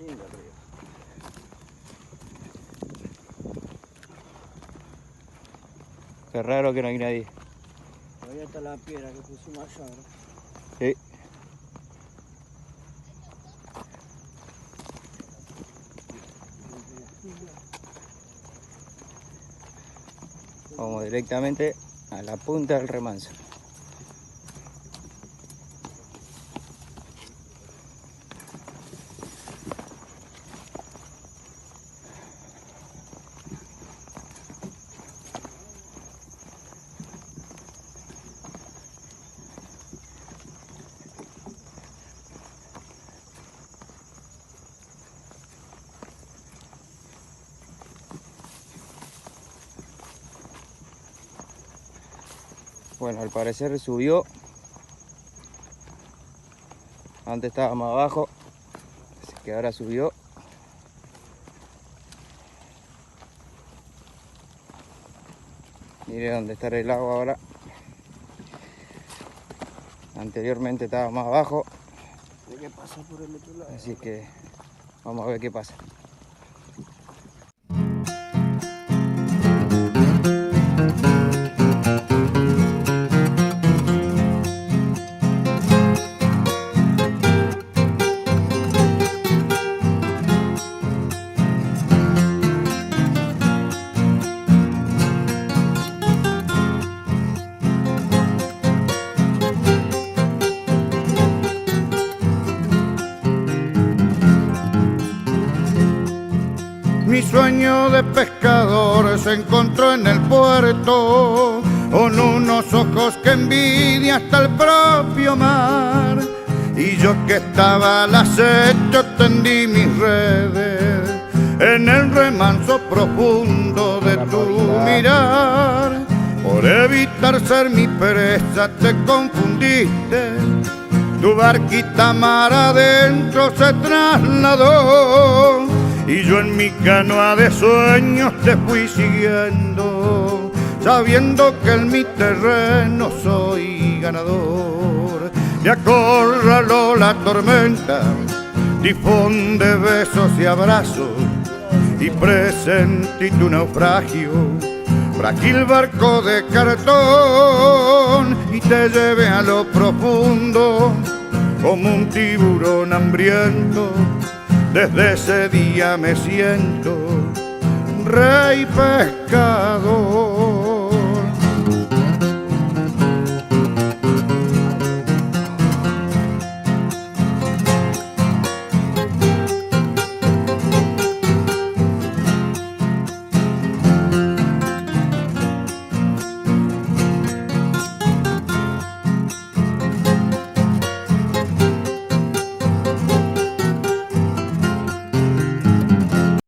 Lindo río. Qué raro que no hay nadie. Todavía está la piedra que pusimos allá, ¿no? Sí. Vamos directamente a la punta del remanso. Bueno, al parecer subió. Antes estaba más abajo, así que ahora subió. Mire dónde está el agua ahora. Anteriormente estaba más abajo. Hay que pasar por el otro lado. Así que vamos a ver qué pasa. Mi sueño de pescador se encontró en el puerto, con unos ojos que envidia hasta el propio mar. Y yo que estaba al acecho tendí mis redes en el remanso profundo de tu mirar. Por evitar ser mi presa te confundiste, tu barquita mar adentro se trasladó. Y yo en mi canoa de sueños te fui siguiendo, sabiendo que en mi terreno soy ganador. Te acorraló la tormenta, tifón de besos y abrazos, y presentí tu naufragio, frágil barco de cartón, y te llevé a lo profundo como un tiburón hambriento. Desde ese día me siento rey pescador.